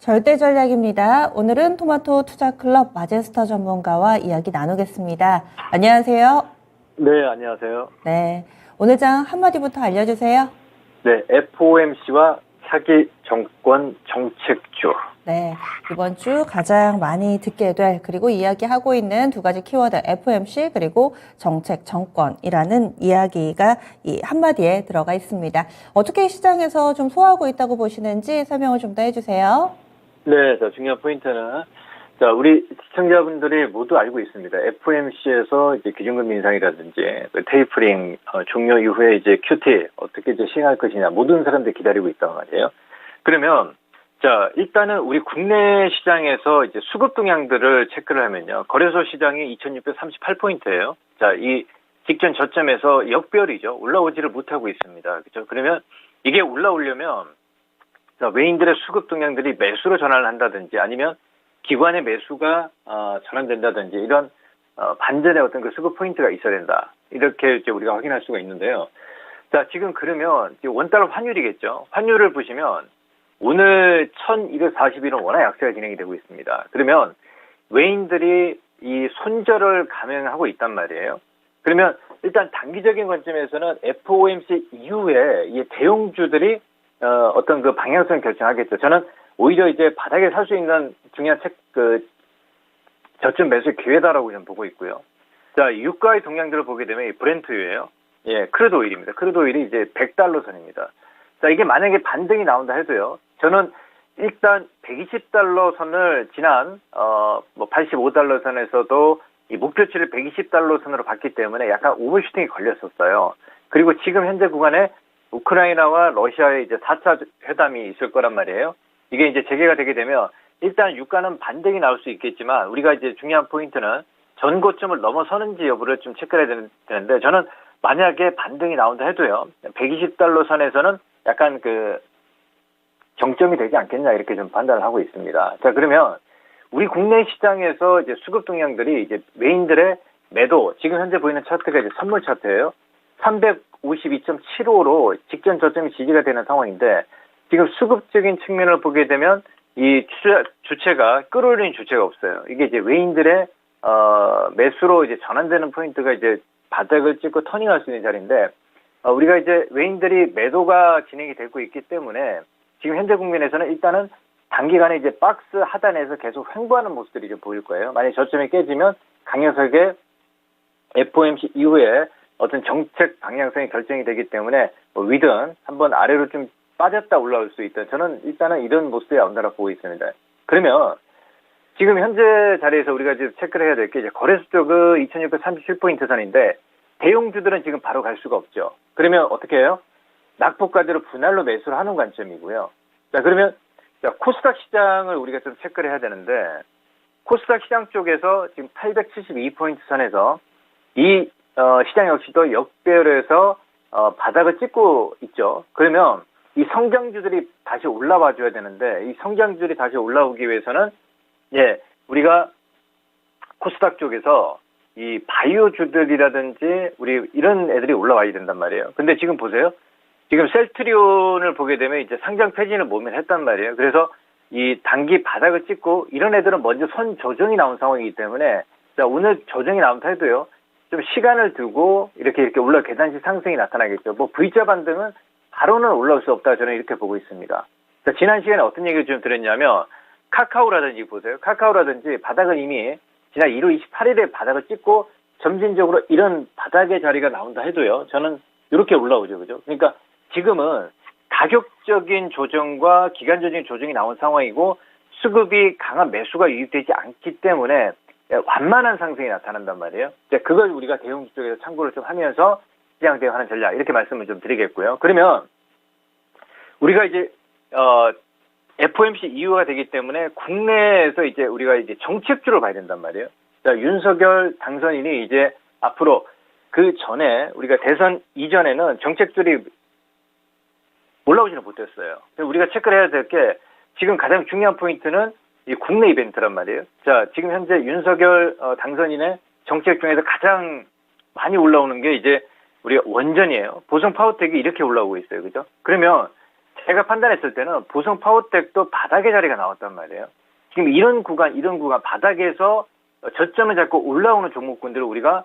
절대 전략입니다. 오늘은 토마토 투자클럽 마제스터 전문가와 이야기 나누겠습니다. 안녕하세요. 네, 안녕하세요. 네, 오늘 장 한마디부터 알려주세요. 네, FOMC와 차기 정권 정책주. 네, 이번 주 가장 많이 듣게 될 그리고 이야기하고 있는 두 가지 키워드 FOMC 그리고 정책 정권이라는 이야기가 이 한마디에 들어가 있습니다. 어떻게 시장에서 좀 소화하고 있다고 보시는지 설명을 좀 더 해주세요. 네, 중요한 포인트는 우리 시청자분들이 모두 알고 있습니다. FOMC에서 이제 기준금리 인상이라든지 테이퍼링 종료 이후에 이제 QT 어떻게 이제 시행할 것이냐 모든 사람들이 기다리고 있단 말이에요. 그러면 일단은 우리 국내 시장에서 이제 수급 동향들을 체크를 하면요. 거래소 시장이 2638포인트예요. 이 직전 저점에서 역별이죠. 올라오지를 못하고 있습니다. 그렇죠? 그러면 이게 올라오려면 외인들의 수급 동향들이 매수로 전환을 한다든지 아니면 기관의 매수가 전환된다든지 이런 반전의 어떤 그 수급 포인트가 있어야 된다. 이렇게 이제 우리가 확인할 수가 있는데요. 지금 그러면 원달러 환율이겠죠. 환율을 보시면 오늘 1241원 워낙 약세가 진행이 되고 있습니다. 그러면 외인들이 이 손절을 감행하고 있단 말이에요. 그러면 일단 단기적인 관점에서는 FOMC 이후에 이 대형주들이 어떤 그 방향성을 결정하겠죠. 저는 오히려 이제 바닥에 살 수 있는 중요한 저점 매수 기회다라고 저는 보고 있고요. 유가의 동향들을 보게 되면 이 브렌트유예요. 예, 크루드 오일입니다. 크루드 오일이 이제 100달러 선입니다. 이게 만약에 반등이 나온다 해도요. 저는 일단 120달러 선을 지난 85달러 선에서도 이 목표치를 120달러 선으로 봤기 때문에 약간 오버슈팅이 걸렸었어요. 그리고 지금 현재 구간에 우크라이나와 러시아의 이제 4차 회담이 있을 거란 말이에요. 이게 이제 재개가 되게 되면 일단 유가는 반등이 나올 수 있겠지만 우리가 이제 중요한 포인트는 전고점을 넘어서는지 여부를 좀 체크해야 되는데 저는 만약에 반등이 나온다 해도요. 120달러 선에서는 약간 그 정점이 되지 않겠냐 이렇게 좀 판단을 하고 있습니다. 그러면 우리 국내 시장에서 이제 수급 동향들이 이제 외인들의 매도 지금 현재 보이는 차트가 이제 선물 차트예요. 352.75로 직전 저점이 지지가 되는 상황인데 지금 수급적인 측면을 보게 되면 이 주체가 끌어올리는 주체가 없어요. 이게 이제 외인들의 매수로 이제 전환되는 포인트가 이제 바닥을 찍고 터닝할 수 있는 자리인데 우리가 이제 외인들이 매도가 진행이 되고 있기 때문에 지금 현재 국면에서는 일단은 단기간에 이제 박스 하단에서 계속 횡보하는 모습들이 좀 보일 거예요. 만약 저점이 깨지면 강력하게 FOMC 이후에 어떤 정책 방향성이 결정이 되기 때문에 위든 한번 아래로 좀 빠졌다 올라올 수 있다. 저는 일단은 이런 모습이 나온다고 보고 있습니다. 그러면 지금 현재 자리에서 우리가 이제 체크를 해야 될 게 이제 거래소 쪽은 2637포인트 선인데 대형주들은 지금 바로 갈 수가 없죠. 그러면 어떻게 해요? 낙폭과대로 분할로 매수를 하는 관점이고요. 그러면 코스닥 시장을 우리가 좀 체크를 해야 되는데 코스닥 시장 쪽에서 지금 872포인트 선에서 이 시장 역시도 역배열에서 바닥을 찍고 있죠. 그러면 이 성장주들이 다시 올라와 줘야 되는데 이 성장주들이 다시 올라오기 위해서는 우리가 코스닥 쪽에서 이 바이오주들이라든지 우리 이런 애들이 올라와야 된단 말이에요. 근데 지금 보세요. 지금 셀트리온을 보게 되면 이제 상장 폐지는 몸을 했단 말이에요. 그래서 이 단기 바닥을 찍고 이런 애들은 먼저 선 조정이 나온 상황이기 때문에 오늘 조정이 나온다 해도요. 좀 시간을 두고 이렇게 계단식 상승이 나타나겠죠. V자 반등은 바로는 올라올 수 없다 저는 이렇게 보고 있습니다. 지난 시간에 어떤 얘기를 좀 드렸냐면 카카오라든지 보세요. 카카오라든지 바닥은 이미 지난 1월 28일에 바닥을 찍고 점진적으로 이런 바닥의 자리가 나온다 해도요. 저는 이렇게 올라오죠. 그죠? 그러니까 지금은 가격적인 조정과 기간적인 조정이 나온 상황이고 수급이 강한 매수가 유입되지 않기 때문에 완만한 상승이 나타난단 말이에요. 그걸 우리가 대형주 쪽에서 참고를 좀 하면서 시장 대응하는 전략 이렇게 말씀을 좀 드리겠고요. 그러면 우리가 이제 FOMC 이후가 되기 때문에 국내에서 이제 우리가 이제 정책주를 봐야 된단 말이에요. 윤석열 당선인이 이제 앞으로 그 전에 우리가 대선 이전에는 정책들이 올라오지는 못했어요. 우리가 체크를 해야 될 게 지금 가장 중요한 포인트는 이 국내 이벤트란 말이에요. 지금 현재 윤석열 당선인의 정책 중에서 가장 많이 올라오는 게 이제 우리가 원전이에요. 보성 파워텍이 이렇게 올라오고 있어요. 그죠? 그러면 제가 판단했을 때는 보성 파워텍도 바닥의 자리가 나왔단 말이에요. 지금 이런 구간 바닥에서 저점을 잡고 올라오는 종목군들을 우리가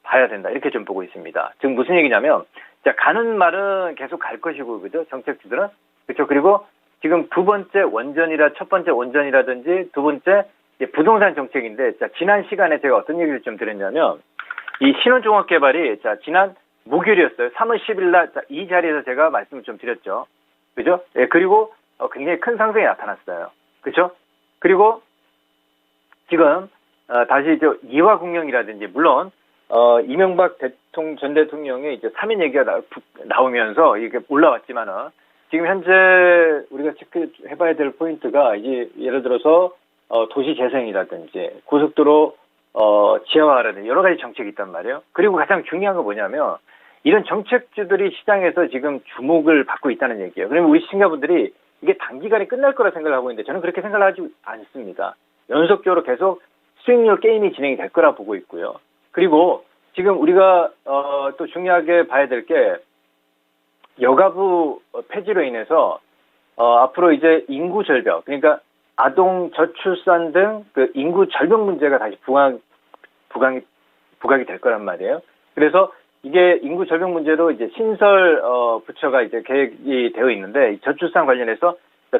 봐야 된다. 이렇게 좀 보고 있습니다. 지금 무슨 얘기냐면, 자, 가는 말은 계속 갈 것이고, 그죠? 정책주들은. 그렇죠. 그리고 지금 첫 번째 원전이라든지 두 번째 부동산 정책인데, 자, 지난 시간에 제가 어떤 얘기를 좀 드렸냐면, 이 신혼종합개발이, 자, 지난 목요일이었어요. 3월 10일 날, 자, 이 자리에서 제가 말씀을 좀 드렸죠. 그죠? 예, 그리고 굉장히 큰 상승이 나타났어요. 그죠? 그리고 지금, 다시 이화국령이라든지, 물론, 이명박 전 대통령의 이제 3인 얘기가 나오면서 이게 올라왔지만은, 지금 현재 우리가 체크해봐야 될 포인트가 이제 예를 들어서 도시 재생이라든지 고속도로 지하화라든지 여러 가지 정책이 있단 말이에요. 그리고 가장 중요한 건 뭐냐면 이런 정책주들이 시장에서 지금 주목을 받고 있다는 얘기예요. 그러면 우리 시청자분들이 이게 단기간에 끝날 거라 생각을 하고 있는데 저는 그렇게 생각하지 않습니다. 연속적으로 계속 수익률 게임이 진행이 될 거라 보고 있고요. 그리고 지금 우리가 또 중요하게 봐야 될 게 여가부 폐지로 인해서 앞으로 이제 인구 절벽, 그러니까 아동 저출산 등 그 인구 절벽 문제가 다시 부각이 될 거란 말이에요. 그래서 이게 인구 절벽 문제로 이제 신설 부처가 이제 계획이 되어 있는데 저출산 관련해서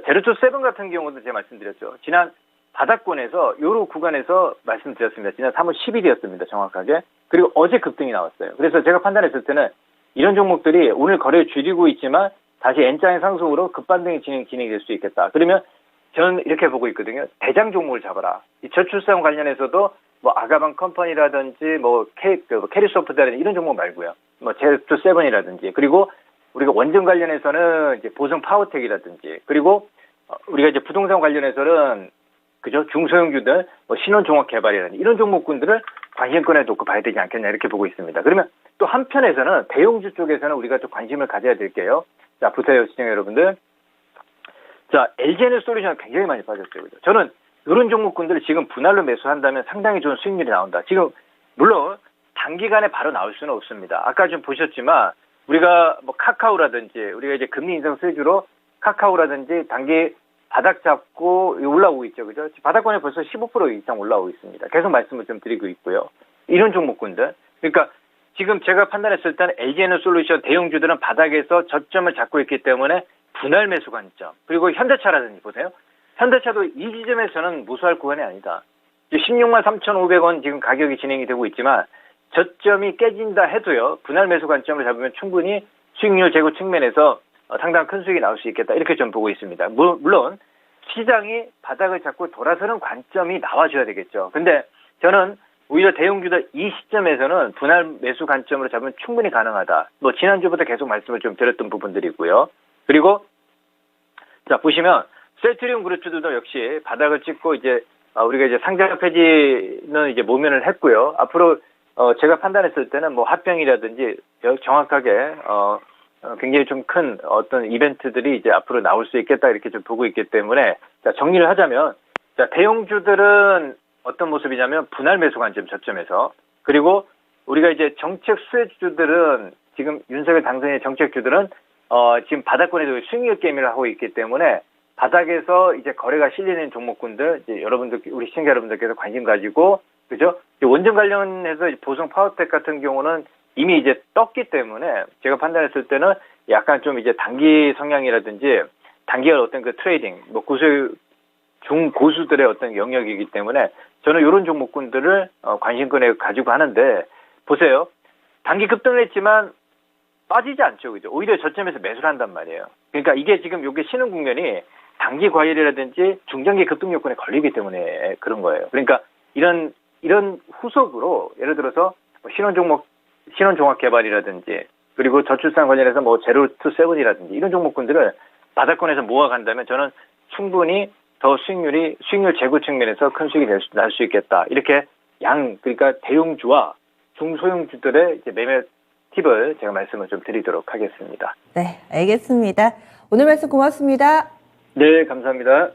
제로투 세븐 같은 경우도 제가 말씀드렸죠. 지난 바닥권에서 요로 구간에서 말씀드렸습니다. 지난 3월 10일이었습니다. 정확하게. 그리고 어제 급등이 나왔어요. 그래서 제가 판단했을 때는 이런 종목들이 오늘 거래를 줄이고 있지만 다시 N자의 상승으로 급반등이 진행이 될 수 있겠다. 그러면 저는 이렇게 보고 있거든요. 대장 종목을 잡아라. 이 저출산 관련해서도 뭐 아가방 컴퍼니라든지 뭐 캐리소프트라든지 이런 종목 말고요. 뭐 제로투 세븐이라든지 그리고 우리가 원전 관련해서는 이제 보성 파워텍이라든지 그리고 우리가 이제 부동산 관련해서는 그죠? 중소형주들, 뭐 신혼종합개발이라든지 이런 종목군들을 관심권에 놓고 봐야 되지 않겠냐 이렇게 보고 있습니다. 그러면 또 한편에서는 대형주 쪽에서는 우리가 좀 관심을 가져야 될게요. 자, 보세요, 시청자 여러분들. 자, LG에너지솔루션 굉장히 많이 빠졌죠. 그죠? 저는 이런 종목군들을 지금 분할로 매수한다면 상당히 좋은 수익률이 나온다. 지금 물론 단기간에 바로 나올 수는 없습니다. 아까 좀 보셨지만 우리가 뭐 카카오라든지 우리가 이제 금리 인상 수주로 카카오라든지 단기 바닥 잡고 올라오고 있죠. 그죠? 바닥권에 벌써 15% 이상 올라오고 있습니다. 계속 말씀을 좀 드리고 있고요. 이런 종목군들. 그러니까 지금 제가 판단했을 때는 LG에너지솔루션 대형주들은 바닥에서 저점을 잡고 있기 때문에 분할 매수 관점. 그리고 현대차라든지 보세요. 현대차도 이 지점에서는 무수할 구간이 아니다. 16만 3,500원 지금 가격이 진행이 되고 있지만 저점이 깨진다 해도요. 분할 매수 관점을 잡으면 충분히 수익률 제고 측면에서 상당한 큰 수익이 나올 수 있겠다. 이렇게 좀 보고 있습니다. 물론 시장이 바닥을 잡고 돌아서는 관점이 나와줘야 되겠죠. 근데 저는 오히려 대형주들 이 시점에서는 분할 매수 관점으로 잡으면 충분히 가능하다. 뭐 지난주부터 계속 말씀을 좀 드렸던 부분들이고요. 그리고 자 보시면 셀트리온 그룹주들도 역시 바닥을 찍고 이제 우리가 이제 상장 폐지는 이제 모면을 했고요. 앞으로 제가 판단했을 때는 뭐 합병이라든지 정확하게 굉장히 좀 큰 어떤 이벤트들이 이제 앞으로 나올 수 있겠다 이렇게 좀 보고 있기 때문에 자 정리를 하자면 자 대형주들은 어떤 모습이냐면 분할 매수 관점 저점에서 그리고 우리가 이제 정책 수혜주들은 지금 윤석열 당선인의 정책주들은 지금 바닥권에도 수익률 게임을 하고 있기 때문에 바닥에서 이제 거래가 실리는 종목군들 이제 여러분들 우리 시청자 여러분들께서 관심 가지고 그죠? 원전 관련해서 보성 파워텍 같은 경우는 이미 이제 떴기 때문에 제가 판단했을 때는 약간 좀 이제 단기 성향이라든지 단기간 어떤 그 트레이딩, 뭐 중고수들의 어떤 영역이기 때문에 저는 이런 종목군들을 관심권에 가지고 하는데 보세요. 단기 급등을 했지만 빠지지 않죠. 그죠? 오히려 저점에서 매수를 한단 말이에요. 그러니까 이게 지금 요게 신흥 국면이 단기 과열이라든지 중장기 급등 요건에 걸리기 때문에 그런 거예요. 그러니까 이런 후속으로 예를 들어서 신혼종합개발이라든지 그리고 저출산 관련해서 뭐 제로투 세븐이라든지 이런 종목군들을 바닥권에서 모아간다면 저는 충분히 더 수익률 제고 측면에서 큰 수익이 날 수 있겠다. 이렇게 그러니까 대형주와 중소형주들의 이제 매매 팁을 제가 말씀을 좀 드리도록 하겠습니다. 네, 알겠습니다. 오늘 말씀 고맙습니다. 네, 감사합니다.